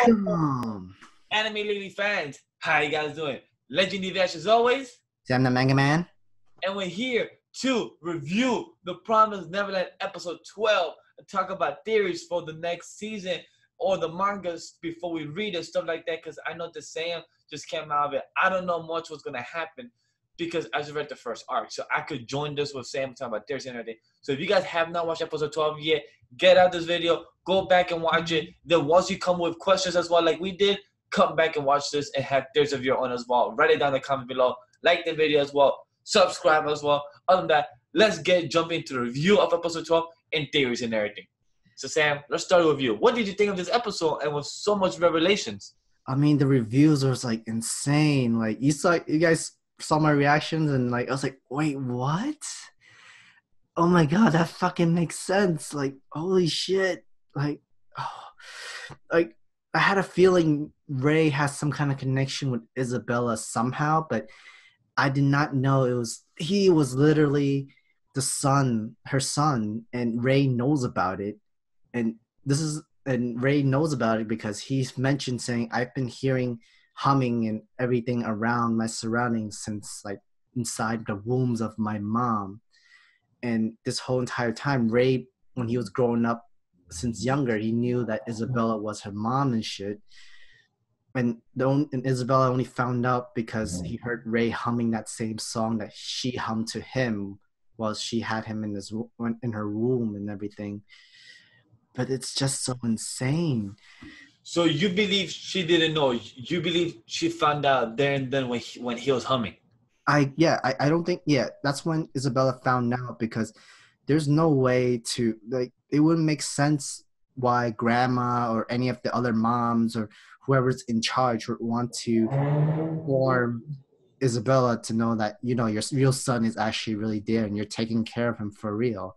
Welcome. Anime Lady fans. How you guys doing? Legendary Vash as always. I'm the Manga Man. And we're here to review the Promised Neverland episode 12 and talk about theories for the next season or the mangas before we read it, stuff like that, because I know that Sam just came out of it. I don't know much what's going to happen because I just read the first arc. So I could join this with Sam talking about theories and everything. So if you guys have not watched episode 12 yet, get out this video, go back and watch it. Then once you come with questions as well like we did, come back and watch this and have theories of your own as well. Write it down in the comment below. Like the video as well. Subscribe as well. Other than that, let's jump into the review of episode 12 and theories and everything. So Sam, let's start with you. What did you think of this episode and with so much revelations? I mean, the reviews was like insane. Like you guys saw my reactions and like I was like, wait, what? Oh my god, that fucking makes sense. Like, holy shit. Like, like I had a feeling Ray has some kind of connection with Isabella somehow, but I did not know he was literally her son, and Ray knows about it. And Ray knows about it because he's mentioned saying, I've been hearing humming and everything around my surroundings since like inside the wombs of my mom. And this whole entire time, Ray, when he was growing up since younger, he knew that Isabella was her mom and shit. And Isabella only found out because he heard Ray humming that same song that she hummed to him while she had him in her womb and everything. But it's just so insane. So you believe she didn't know? You believe she found out there and then when he was humming? I don't think that's when Isabella found out, because there's no way to, like, it wouldn't make sense why grandma or any of the other moms or whoever's in charge would want to inform Isabella to know that, you know, your real son is actually really there and you're taking care of him for real.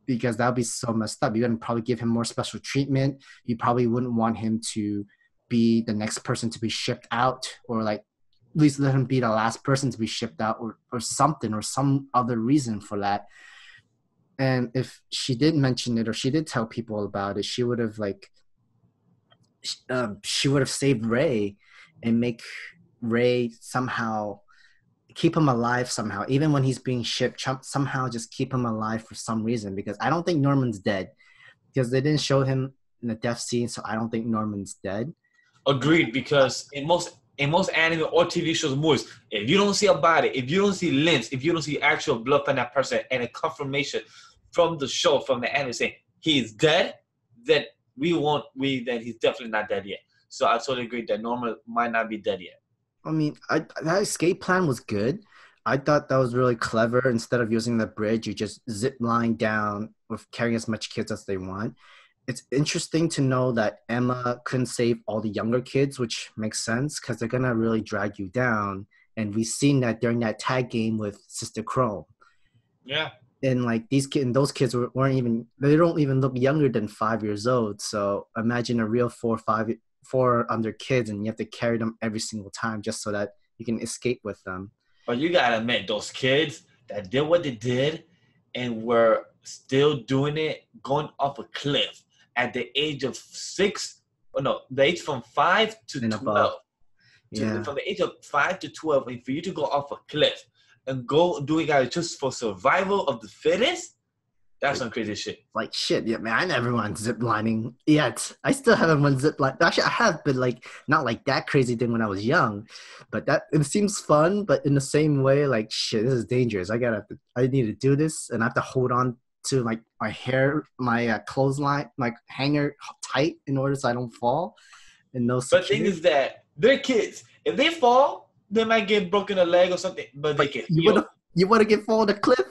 Because that would be so messed up. You're going to probably give him more special treatment. You probably wouldn't want him to be the next person to be shipped out, or like at least let him be the last person to be shipped out, or something, or some other reason for that. And if she did mention it or she did tell people about it, she would have saved Ray and make Ray somehow keep him alive somehow, even when he's being shipped, somehow just keep him alive for some reason, because I don't think Norman's dead, because they didn't show him in the death scene, so I don't think Norman's dead. Agreed, because in most anime or TV shows, movies, if you don't see a body, if you don't see limbs, if you don't see actual blood from that person and a confirmation from the show, from the anime saying he is dead, that then he's definitely not dead yet. So I totally agree that Norman might not be dead yet. I mean, that escape plan was good. I thought that was really clever. Instead of using the bridge, you just zip line down with carrying as much kids as they want. It's interesting to know that Emma couldn't save all the younger kids, which makes sense because they're going to really drag you down. And we've seen that during that tag game with Sister Chrome. Yeah. And like those kids they don't even look younger than 5 years old. So imagine a real 4 under kids, and you have to carry them every single time just so that you can escape with them. But you gotta admit, those kids that did what they did and were still doing it, going off a cliff at the age of 6, the age from 5 to 12. From the age of 5 to 12, and for you to go off a cliff and go doing it just for survival of the fittest, that's some crazy shit. Like shit, yeah, man. I never went ziplining yet. I still haven't went zipline. Actually, I have, but like not like that crazy thing when I was young. But it seems fun. But in the same way, like shit, this is dangerous. I need to do this, and I have to hold on to like my clothesline, like hanger tight in order so I don't fall. And no. But the thing is that they're kids. If they fall, they might get broken a leg or something. But they can. You want to get fall on the cliff?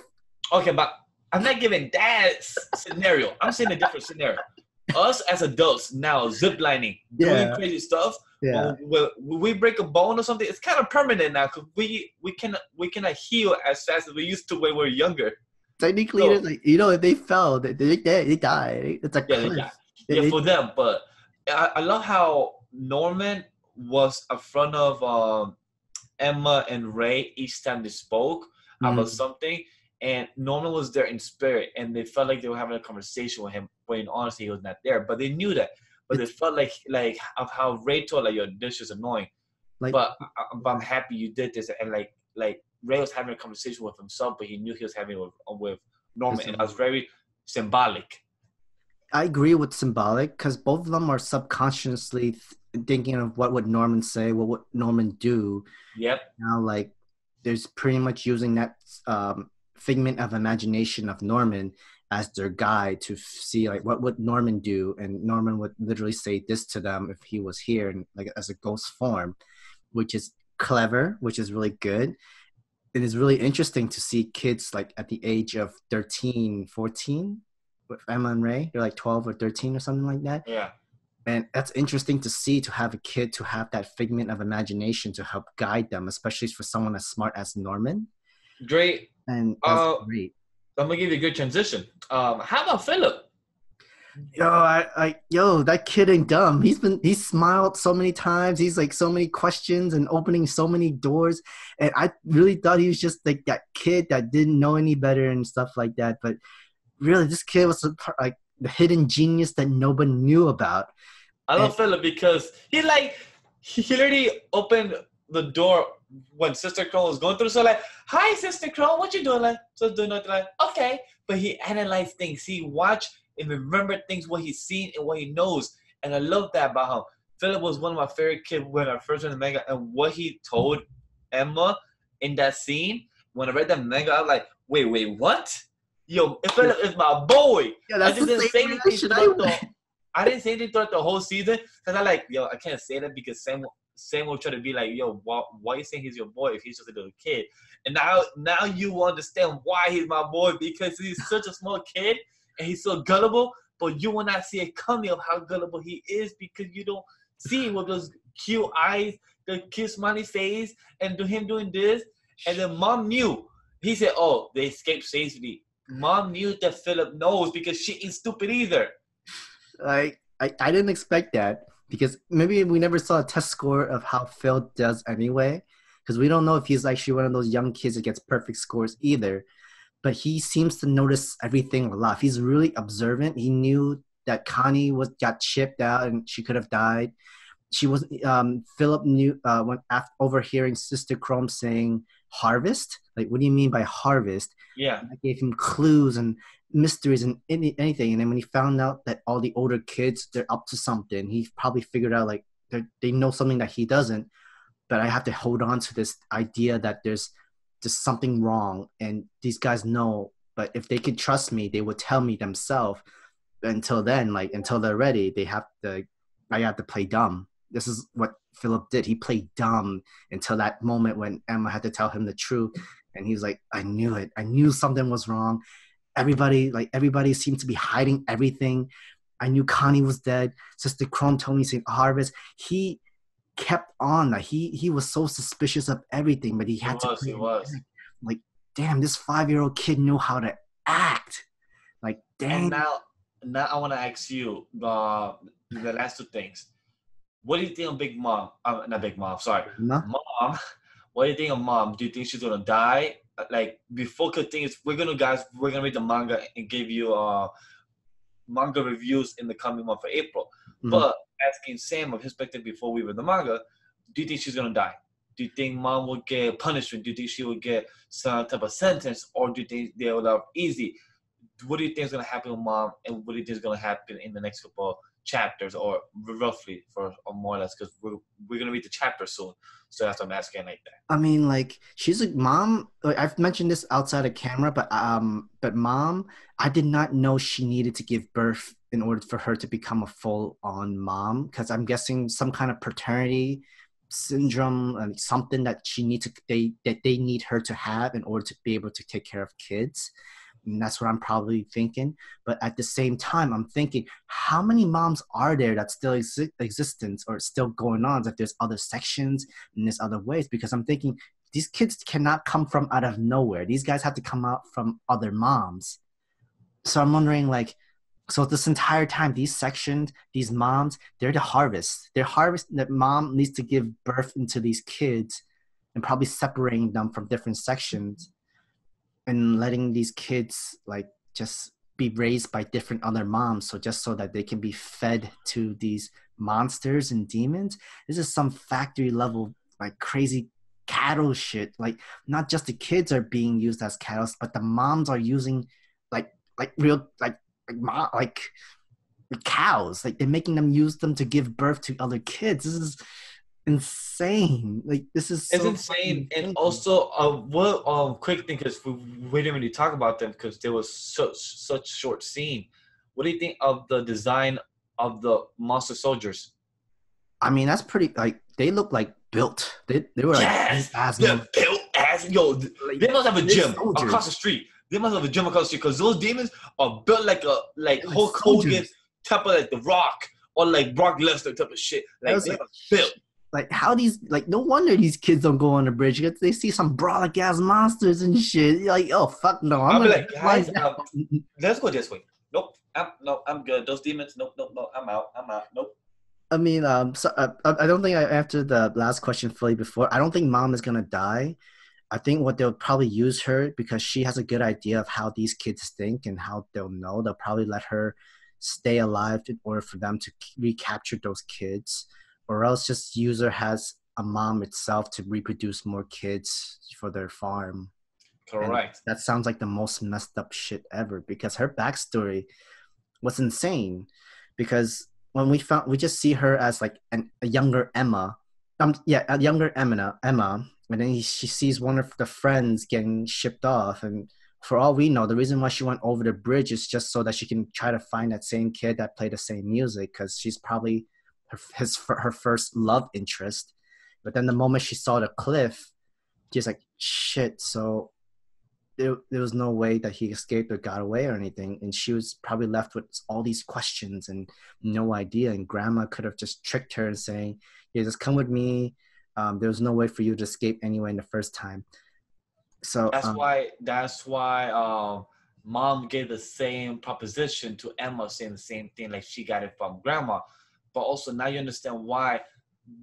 Okay, but I'm not giving that scenario. I'm saying a different scenario. Us as adults now, ziplining, doing crazy stuff. Yeah. When we break a bone or something, it's kind of permanent now because we cannot heal as fast as we used to when we were younger. Technically, so, like, if they fell, they die. It's like they die. For them. But I love how Norman was in front of Emma and Ray each time they spoke about something. And Norman was there in spirit, and they felt like they were having a conversation with him, when honestly he was not there. But they knew that. but it felt like of how Ray told like, yo, this is annoying. like But I'm happy you did this, and like Ray was having a conversation with himself, but he knew he was having it with Norman, and that was very symbolic. I agree with symbolic because both of them are subconsciously thinking of what would Norman say, what would Norman do. Yep. Now, like, there's pretty much using that figment of imagination of Norman as their guide to see like what would Norman do, and Norman would literally say this to them if he was here, and like as a ghost form, which is clever, which is really good. It is really interesting to see kids like at the age of 13, 14 with Emma and Ray. They're like 12 or 13 or something like that. Yeah. And that's interesting to see, to have a kid to have that figment of imagination to help guide them, especially for someone as smart as Norman. Great. And that's great. I'm gonna give you a good transition. How about Philip? Yo, that kid ain't dumb. He's smiled so many times. He's like so many questions and opening so many doors. And I really thought he was just like that kid that didn't know any better and stuff like that. But really, this kid was like the hidden genius that nobody knew about. I love Philip because he literally opened the door when Sister Crone was going through. So like, hi Sister Crone, what you doing? Like, so doing nothing. Like, okay. But he analyzed things. He watched and remembered things, what he's seen and what he knows. And I love that about him. Philip was one of my favorite kids when I first read the manga, and what he told Emma in that scene. When I read that manga, I was like, wait, what? Yo, Philip is my boy. Yeah, that's I just didn't say anything I didn't say anything throughout the whole season because I like, yo, I can't say that because Sam will try to be like, yo, why are you saying he's your boy if he's just a little kid? And now you understand why he's my boy, because he's such a small kid and he's so gullible, but you will not see it coming of how gullible he is because you don't see him with those cute eyes, the cute smiley face, and him doing this. And then Mom knew. He said, oh, they escaped safely. Mom knew that Philip knows because she ain't stupid either. I didn't expect that because maybe we never saw a test score of how Phil does anyway, because we don't know if he's actually one of those young kids that gets perfect scores either. But he seems to notice everything a lot. He's really observant. He knew that Connie got chipped out and she could have died. Philip knew when after overhearing Sister Chrome saying harvest, like, what do you mean by harvest? Yeah. I gave him clues and mysteries and anything. And then when he found out that all the older kids, they're up to something, he probably figured out like they know something that he doesn't, but I have to hold on to this idea that there's just something wrong and these guys know, but if they could trust me, they would tell me themselves. Until then, like until they're ready, I have to play dumb. This is what Philip did. He played dumb until that moment when Emma had to tell him the truth. And he's like, I knew it. I knew something was wrong. Everybody seemed to be hiding everything. I knew Connie was dead. Sister Chrome told me to harvest. He kept on. Like he was so suspicious of everything, but he was. Like, damn, this 5-year-old kid knew how to act. Like, damn. And now I want to ask you the last two things. What do you think of Big Mom? Not Big Mom, sorry. Mom. What do you think of Mom? Do you think she's gonna die? Like, before the thing is, we're gonna read the manga and give you manga reviews in the coming month for April. Mm-hmm. But asking Sam of his perspective before we read the manga, do you think she's gonna die? Do you think Mom will get punishment? Do you think she will get some type of sentence, or do you think they will have easy? What do you think is gonna happen with Mom, and what do you think is gonna happen in the next couple chapters, or roughly or more or less, because we're gonna read the chapter soon, so that's what I'm asking like that. I mean, like, she's a mom. Like, I've mentioned this outside of camera, but Mom, I did not know she needed to give birth in order for her to become a full-on mom, because I'm guessing some kind of paternity syndrome and something that they need her to have in order to be able to take care of kids. And that's what I'm probably thinking. But at the same time, I'm thinking, how many moms are there that still existence or still going on? That there's other sections and there's other ways. Because I'm thinking, these kids cannot come from out of nowhere. These guys have to come out from other moms. So I'm wondering, like, so this entire time, these sections, these moms, they're the harvest. They're harvest that mom needs to give birth into these kids and probably separating them from different sections. And letting these kids like just be raised by different other moms, so just so that they can be fed to these monsters and demons. This is some factory level like crazy cattle shit. Like not just the kids are being used as cattle, but the moms are using like real like cows. Like they're making them use them to give birth to other kids. This is insane. Like this is It's so insane. And insane. also, what quick thing, because we didn't really talk about them because there was such short scene. What do you think of the design of the monster soldiers? I mean, that's pretty. Like they look like built. They were like Yes, as they're built as yo. like They must have a they're gym soldiers. across the street. They must have a gym across the street because those demons are built like They're Hulk soldiers. Hogan type of like The Rock or like Brock Lesnar type of shit. Like they are built. Like how these like no wonder these kids don't go on the bridge because they see some brolic ass monsters and shit. You're like, oh fuck no, I'll I'm be gonna like, lie guys, down. let's go this way. Nope. I'm good. Those demons. Nope. I'm out. Nope. I mean, so I don't think I answered the last question fully before. I don't think mom is gonna die. I think what they'll probably use her because she has a good idea of how these kids think and how they'll know. They'll probably let her stay alive in order for them to recapture those kids, or else just use her as a mom itself to reproduce more kids for their farm. And Correct. that sounds like the most messed up shit ever because her backstory was insane. Because when we just see her as like a younger Emma, a younger Emma, and then she sees one of the friends getting shipped off, and for all we know, the reason why she went over the bridge is just so that she can try to find that same kid that played the same music because she's probably her first love interest. But then the moment she saw the cliff, she's like, shit. So there was no way that he escaped or got away or anything, and she was probably left with all these questions and no idea. And grandma could have just tricked her and saying, "Yeah, just come with me. There was no way for you to escape anyway in the first time." So That's why mom gave the same proposition to Emma, saying the same thing, like she got it from grandma. But also now you understand why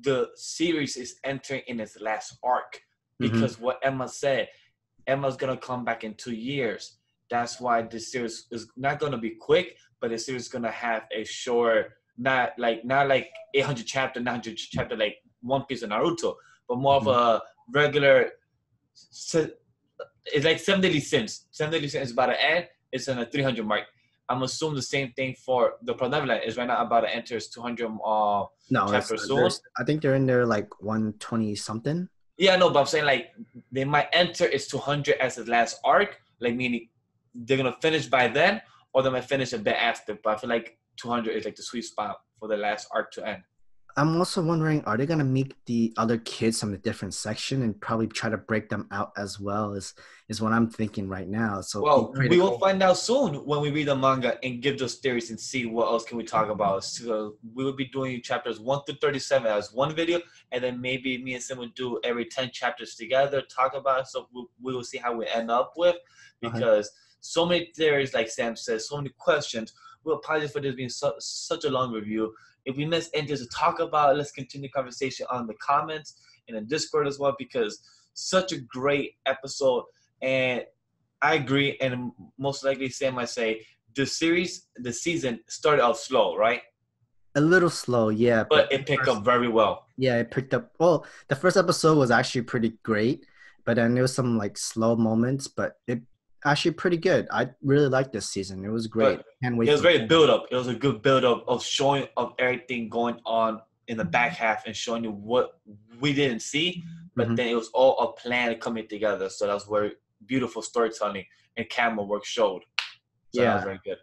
the series is entering in its last arc because what Emma said. Emma's gonna come back in 2 years. That's why this series is not gonna be quick, but the series is gonna have a short, not like 800 chapter, 900 chapter like One Piece or Naruto, but more of a regular. It's like 7 Deadly Sins. 7 Deadly Sins is about to end. It's in a 300 mark. I'm assuming the same thing for the Promised Neverland is right now about to enter its 200 no, chapter soon. I think they're in there like 120 something. Yeah, no, but I'm saying like they might enter its 200 as its last arc, like meaning they're gonna finish by then, or they might finish a bit after. But I feel like 200 is like the sweet spot for the last arc to end. I'm also wondering, are they gonna meet the other kids from a different section and probably try to break them out as well? Is what I'm thinking right now. So Well, we will find out soon when we read the manga and give those theories and see what else can we talk about. So we will be doing chapters 1 through 37 as one video, and then maybe me and Sim will do every 10 chapters together, talk about it. So we will see how we end up with, because so many theories, like Sam says, so many questions. We'll apologize for this being such a long review. If we miss anything to talk about, let's continue the conversation on the comments and the Discord as well, because such a great episode. And I agree, and most likely Sam might say the season started out slow, right? a little slow, yeah, But it picked up very well. Yeah, it picked up. Well, the first episode was actually pretty great, but then there was some like slow moments, but it actually pretty good. I really liked this season. It was great. Can't wait. It was very build up. It was a good build up of showing of everything going on in the back half and showing you what we didn't see, but then it was all a plan coming together. So that was where beautiful storytelling and camera work showed. So that was very good.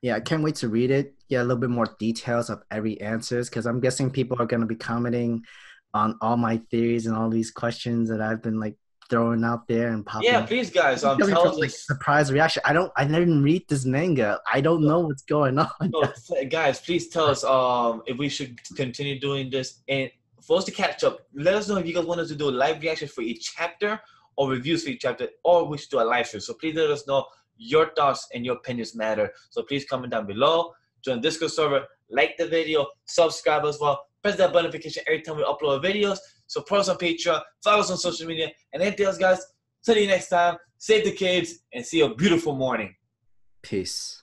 Yeah, I can't wait to read it. Get a little bit more details of every answers, because I'm guessing people are going to be commenting on all my theories and all these questions that I've been like throwing out there and popping. Yeah, please guys, tell us like surprise reaction. I didn't read this manga. I don't know what's going on. Guys, please tell us if we should continue doing this, and for us to catch up. Let us know if you guys want us to do a live reaction for each chapter or reviews for each chapter, or we should do a live stream. So please let us know. Your thoughts and your opinions matter. So please comment down below. Join the Discord server. Like the video. Subscribe as well. Press that bell notification every time we upload videos. Support us on Patreon. Follow us on social media. And anything else, guys. Till you next time. Save the kids and see a beautiful morning. Peace.